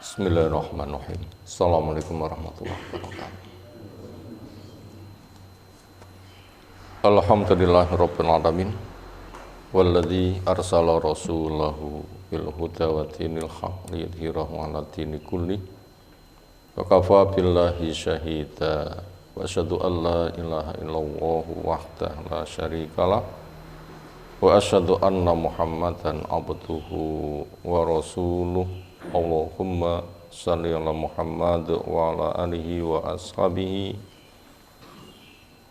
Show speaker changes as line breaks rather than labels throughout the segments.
Bismillahirrahmanirrahim. Assalamualaikum warahmatullahi wabarakatuh. Alhamdulillahirabbil alamin. Walladzi arsala rasulahu bil huda wa dinil haqq liyudhhirahu 'ala dini kulli. Wa kafa billahi syahida. Wa asyhadu an la ilaha illallah wahdahu la syarikalah. Wa asyhadu anna Muhammadan abduhu wa rasuluh. Allahumma salli ala Muhammad wa ala alihi wa ashabihi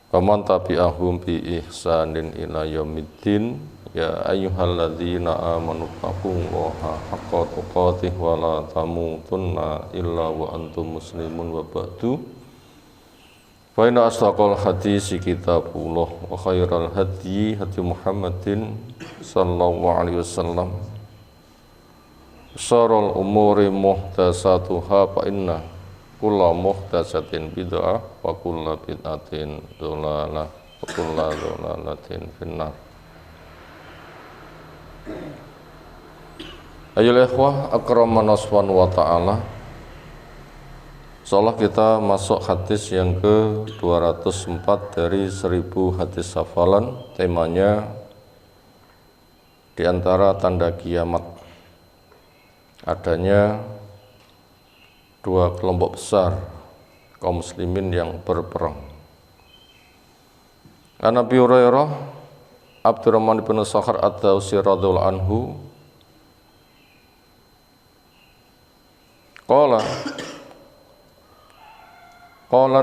wa man tabi'ahum bi ihsanin ila yaumiddin. Ya ayyuhalladzina amanu taqullaha haqqa tuqatih wa la tamutunna illa wa antum muslimun wa ba'du. Fa inna asdaqal hadisi kitabullah wa khairal hadyi hadyi Muhammadin sallallahu alaihi wasallam. Syarrul umuri muhdatsatuha fa inna kulla muhdatsatin bid'ah wa kulla bid'atin dhalalah wa kulla dhalalatin finnar. Ayyuhal ikhwah akramana subhanahu wa ta'ala. Insyaallah kita masuk hadis yang ke-204 dari 1000 hadis hafalan. Temanya di antara tanda kiamat adanya dua kelompok besar kaum muslimin yang berperang. An Abi Hurairah Abdurrahman bin Sakhar ad-Dawsi radhiyallahu anhu qala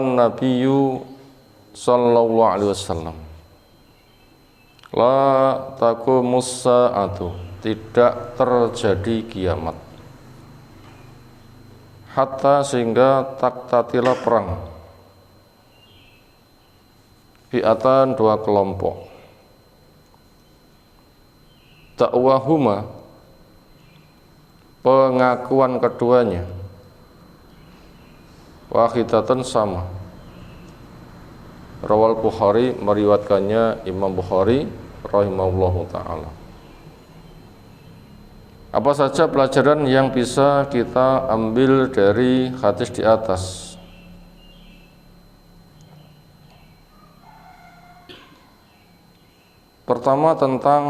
an-nabiyyu sallallahu alaihi wasallam la taqumus sa'atu, tidak terjadi kiamat hatta sehingga taktatilah perang fi'atan dua kelompok dakwahuma pengakuan keduanya wahidatan sama. Rawal Bukhari meriwayatkannya Imam Bukhari rahimahullahu ta'ala. Apa saja pelajaran yang bisa kita ambil dari hadis di atas? Pertama tentang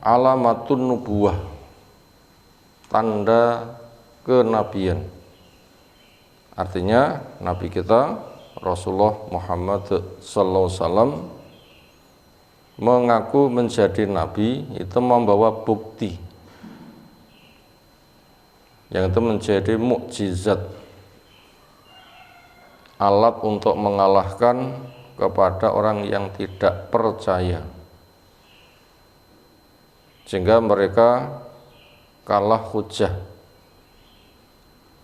alamatun nubuwah, tanda kenabian. Artinya Nabi kita Rasulullah Muhammad sallallahu alaihi wasallam mengaku menjadi Nabi, itu membawa bukti yang itu menjadi mukjizat, alat untuk mengalahkan kepada orang yang tidak percaya, sehingga mereka kalah hujah.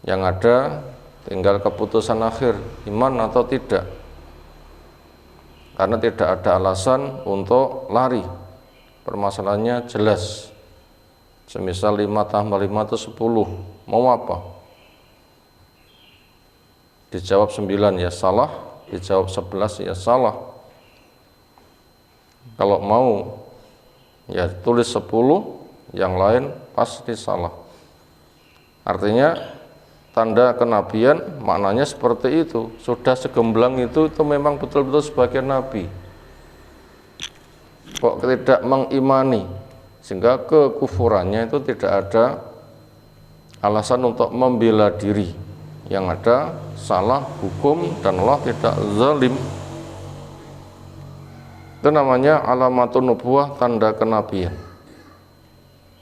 Yang ada tinggal keputusan akhir, iman atau tidak, karena tidak ada alasan untuk lari. Permasalahannya jelas. Semisal 5 tambah 5 itu 10, mau apa? Dijawab 9 ya salah, dijawab 11 ya salah. Kalau mau ya tulis 10, yang lain pasti salah. Artinya tanda kenabian maknanya seperti itu. Sudah segemblang itu memang betul-betul sebagai nabi. Kok tidak mengimani, sehingga kekufurannya itu tidak ada alasan untuk membela diri. Yang ada salah hukum dan Allah tidak zalim. Itu namanya alamatun nubuwah, tanda kenabian.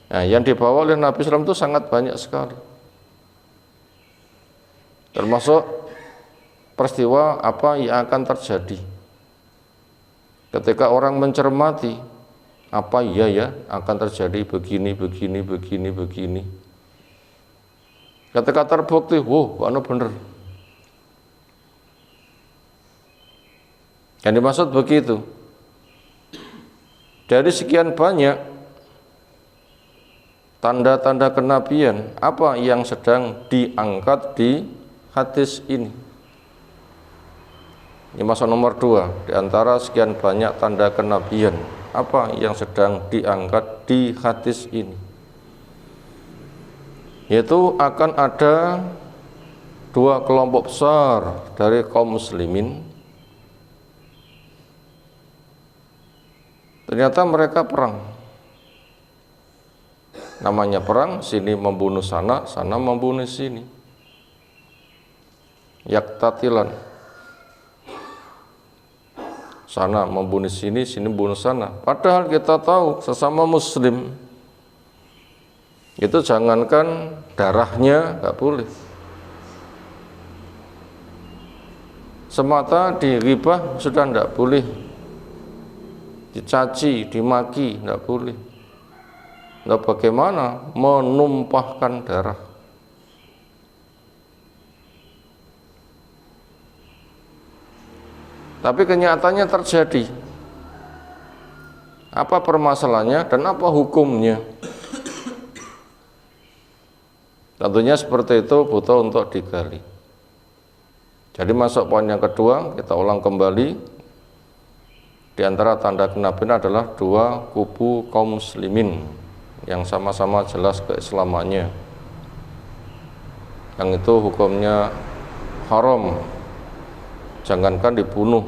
Nah, yang dibawa oleh Nabi SAW itu sangat banyak sekali, termasuk peristiwa apa yang akan terjadi ketika orang mencermati apa ya akan terjadi begini. Ketika terbukti, anu bener. Yang dimaksud begitu. Dari sekian banyak tanda-tanda kenabian, apa yang sedang diangkat di hadis ini? Ini masuk nomor 2 di antara sekian banyak tanda kenabian. Apa yang sedang diangkat di hadis ini? Yaitu akan ada dua kelompok besar dari kaum muslimin, ternyata mereka perang. Namanya perang, sini membunuh sana, sana membunuh sini. Yaktatilan. Sana membunuh sini, sini membunuh sana. Padahal kita tahu sesama muslim itu jangankan darahnya nggak boleh. Semata diribah sudah nggak boleh. Dicaci, dimaki nggak boleh. Nah, bagaimana menumpahkan darah? Tapi kenyataannya terjadi. Apa permasalahannya dan apa hukumnya? Tentunya seperti itu butuh untuk digali. Jadi masuk poin yang kedua, kita ulang kembali. Di antara tanda kenabian adalah dua kubu kaum muslimin yang sama-sama jelas keislamannya, yang itu hukumnya haram, jangankan dibunuh,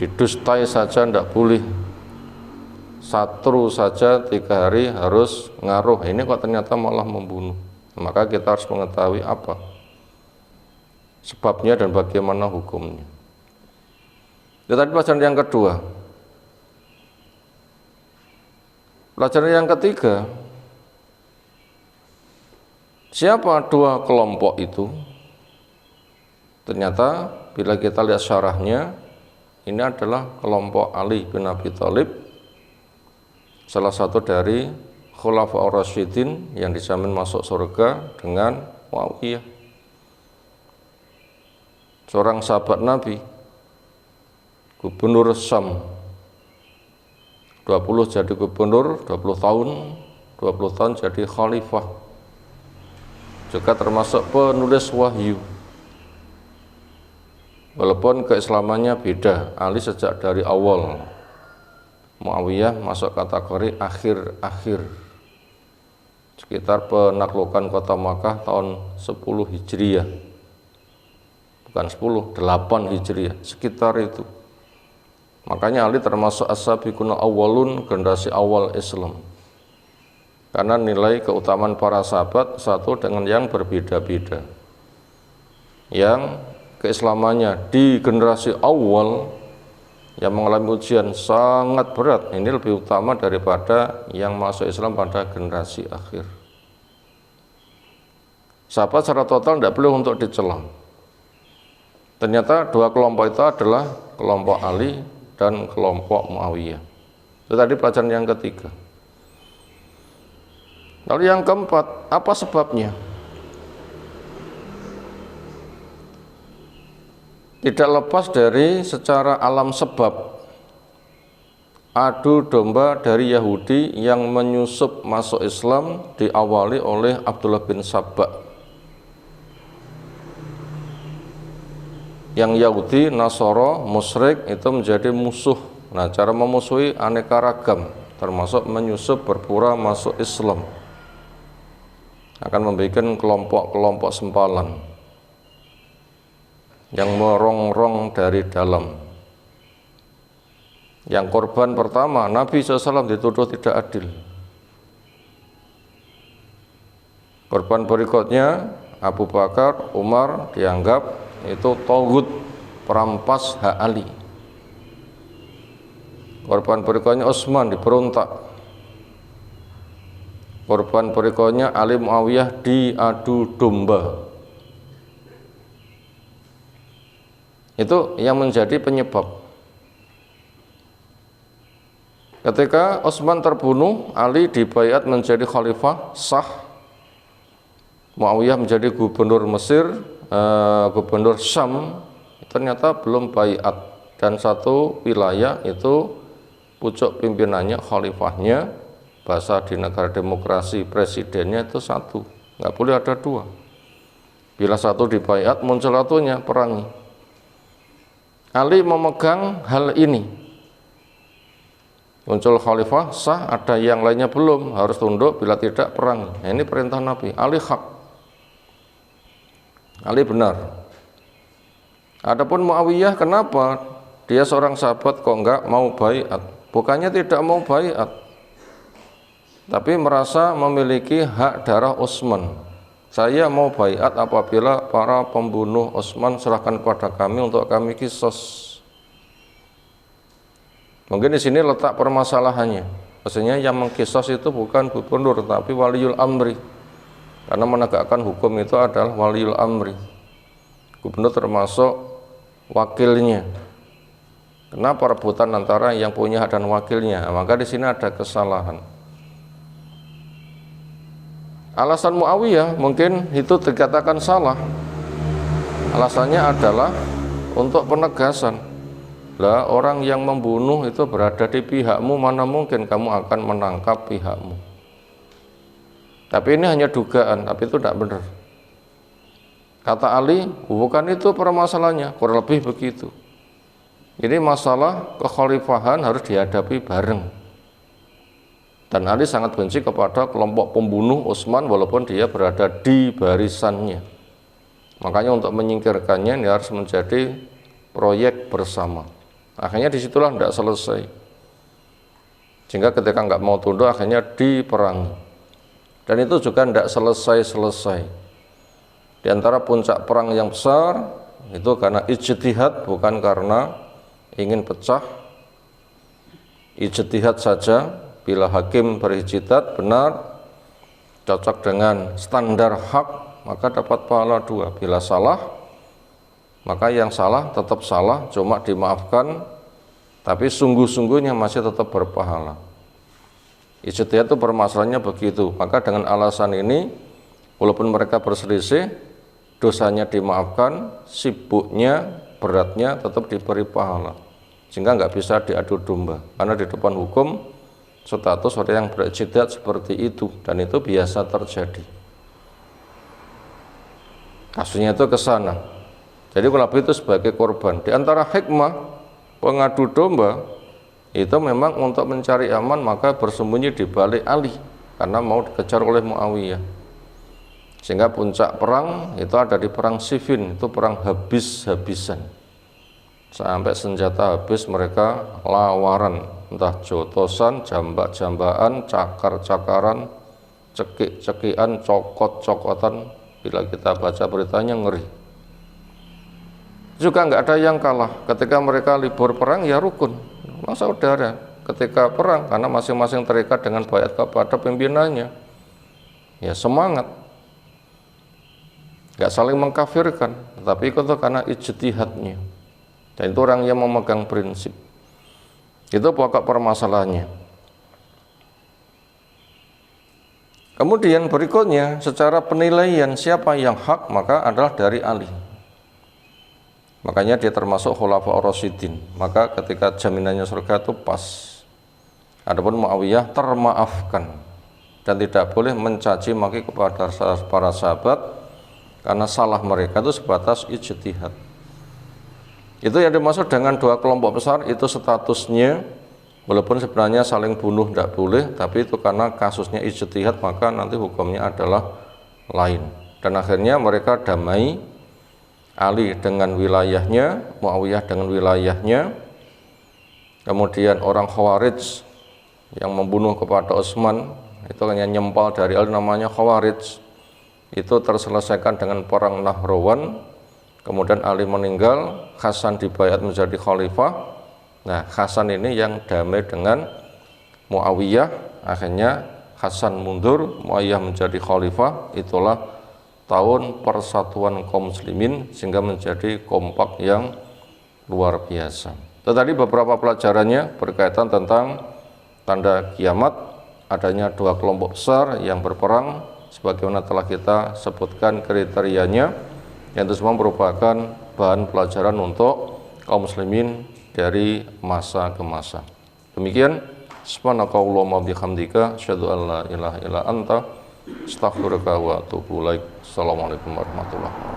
didustai saja tidak boleh, satru saja 3 hari harus ngaruh, ini kok ternyata malah membunuh. Maka kita harus mengetahui apa sebabnya dan bagaimana hukumnya. Itu tadi pelajaran yang kedua. Pelajaran yang ketiga, siapa dua kelompok itu? Ternyata bila kita lihat syarahnya, ini adalah kelompok Ali bin Abi Thalib, salah satu dari Khulafaur Rasyidin yang dijamin masuk surga dengan Muawiyah, seorang sahabat Nabi, gubernur Syam. 20 jadi gubernur, 20 tahun jadi khalifah, juga termasuk penulis wahyu. Walaupun keislamannya beda, Ali sejak dari awal, Muawiyah masuk kategori akhir-akhir, sekitar penaklukan kota Makkah tahun 10 Hijriah, bukan 10, 8 Hijriah, sekitar itu. Makanya Ali termasuk as-sabiquna awwalun, generasi awal Islam. Karena nilai keutamaan para sahabat satu dengan yang berbeda-beda. Yang keislamannya di generasi awal yang mengalami ujian sangat berat, ini lebih utama daripada yang masuk Islam pada generasi akhir. Sahabat secara total tidak boleh untuk dicela. Ternyata dua kelompok itu adalah kelompok Ali dan kelompok Muawiyah. Itu tadi pelajaran yang ketiga. Lalu yang keempat, apa sebabnya? Tidak lepas dari secara alam sebab adu domba dari Yahudi yang menyusup masuk Islam diawali oleh Abdullah bin Sabah. Yang Yahudi, Nasoro, musyrik itu menjadi musuh. Nah, cara memusuhi aneka ragam, termasuk menyusup berpura masuk Islam. Akan membuat kelompok-kelompok sempalan yang merongrong dari dalam. Yang korban pertama, Nabi SAW dituduh tidak adil. Korban berikutnya, Abu Bakar, Umar dianggap itu tauhid, perampas hak Ali. Korban berikutnya Utsman diberontak. Korban berikutnya Ali Muawiyah diadu domba. Itu yang menjadi penyebab. Ketika Utsman terbunuh, Ali dibaiat menjadi khalifah sah. Muawiyah menjadi gubernur Mesir, gubernur Syam, ternyata belum baiat, dan satu wilayah itu pucuk pimpinannya, khalifahnya, bahasa di negara demokrasi presidennya itu satu, nggak boleh ada dua. Bila satu dibaiat, muncul satunya perangi. Ali memegang hal ini. Muncul khalifah sah, ada yang lainnya belum, harus tunduk, bila tidak perang. Nah, ini perintah Nabi. Ali hak, Ali benar. Adapun Muawiyah, kenapa dia seorang sahabat kok enggak mau baiat? Bukannya tidak mau baiat, tapi merasa memiliki hak darah Utsman. Saya mau baiat apabila para pembunuh Utsman serahkan kepada kami untuk kami kisos. Mungkin di sini letak permasalahannya. Maksudnya yang mengkisos itu bukan gubernur, tapi waliul amri. Karena menegakkan hukum itu adalah waliul amri. Gubernur termasuk wakilnya. Kenapa rebutan antara yang punya hak dan wakilnya? Maka di sini ada kesalahan. Alasan Muawiyah mungkin itu dikatakan salah. Alasannya adalah untuk penegasan. Lah, orang yang membunuh itu berada di pihakmu, mana mungkin kamu akan menangkap pihakmu. Tapi ini hanya dugaan, tapi itu tidak benar. Kata Ali, bukan itu permasalahannya, kurang lebih begitu. Jadi masalah kekhalifahan harus dihadapi bareng. Dan Ali sangat benci kepada kelompok pembunuh Utsman walaupun dia berada di barisannya. Makanya untuk menyingkirkannya ini harus menjadi proyek bersama. Akhirnya disitulah tidak selesai, sehingga ketika nggak mau tunduk akhirnya diperangi, dan itu juga tidak selesai. Di antara puncak perang yang besar itu karena ijtihad, bukan karena ingin pecah. Ijtihad saja, bila hakim berijtihad benar, cocok dengan standar hak, maka dapat pahala 2. Bila salah, maka yang salah tetap salah, cuma dimaafkan, tapi sungguh-sungguhnya masih tetap berpahala. Ijtihad itu permasalahannya begitu. Maka dengan alasan ini, walaupun mereka berselisih, dosanya dimaafkan, sibuknya, beratnya tetap diberi pahala. Sehingga nggak bisa diadu domba. Karena di depan hukum, status orang yang berijtihad seperti itu, dan itu biasa terjadi. Kasusnya itu ke sana. Jadi Nabi itu sebagai korban. Di antara hikmah pengadu domba itu memang untuk mencari aman, maka bersembunyi di balik Ali karena mau dikejar oleh Muawiyah. Sehingga puncak perang itu ada di perang Siffin, itu perang habis-habisan. Sampai senjata habis mereka lawaran, entah jotosan, jambak-jambaan, cakar-cakaran, cekik-cekian, cokot-cokotan. Bila kita baca beritanya ngeri. Juga nggak ada yang kalah. Ketika mereka libur perang ya rukun, saudara. Ketika perang, karena masing-masing terikat dengan baiat kepada pimpinannya, ya semangat, nggak saling mengkafirkan, tetapi itu karena ijtihadnya. Dan itu orang yang memegang prinsip. Itu pokok permasalahannya. Kemudian berikutnya, secara penilaian siapa yang hak, maka adalah dari Ali. Makanya dia termasuk khulafa ar-rasyidin. Maka ketika jaminannya surga itu pas. Adapun Muawiyah termaafkan dan tidak boleh mencaci maki kepada para sahabat karena salah mereka itu sebatas ijtihad. Itu yang dimaksud dengan dua kelompok besar, itu statusnya walaupun sebenarnya saling bunuh tidak boleh, tapi itu karena kasusnya ijtihad, maka nanti hukumnya adalah lain. Dan akhirnya mereka damai, Ali dengan wilayahnya, Muawiyah dengan wilayahnya. Kemudian orang Khawarij yang membunuh kepada Utsman, itu hanya nyempal dari Ali, namanya Khawarij, itu terselesaikan dengan perang Nahrawan. Kemudian Ali meninggal, Hasan dibaiat menjadi khalifah. Nah, Hasan ini yang damai dengan Muawiyah. Akhirnya Hasan mundur, Muawiyah menjadi khalifah. Itulah tahun persatuan kaum muslimin, sehingga menjadi kompak yang luar biasa. Tadi beberapa pelajarannya berkaitan tentang tanda kiamat, adanya dua kelompok besar yang berperang, sebagaimana telah kita sebutkan kriterianya, yang itu semua merupakan bahan pelajaran untuk kaum muslimin dari masa ke masa. Demikian, subhanakallahumma bihamdika, asyhadu an la ilaha illa anta, astaghfiruka wa atubu ilaik. Assalamualaikum warahmatullahi wabarakatuh.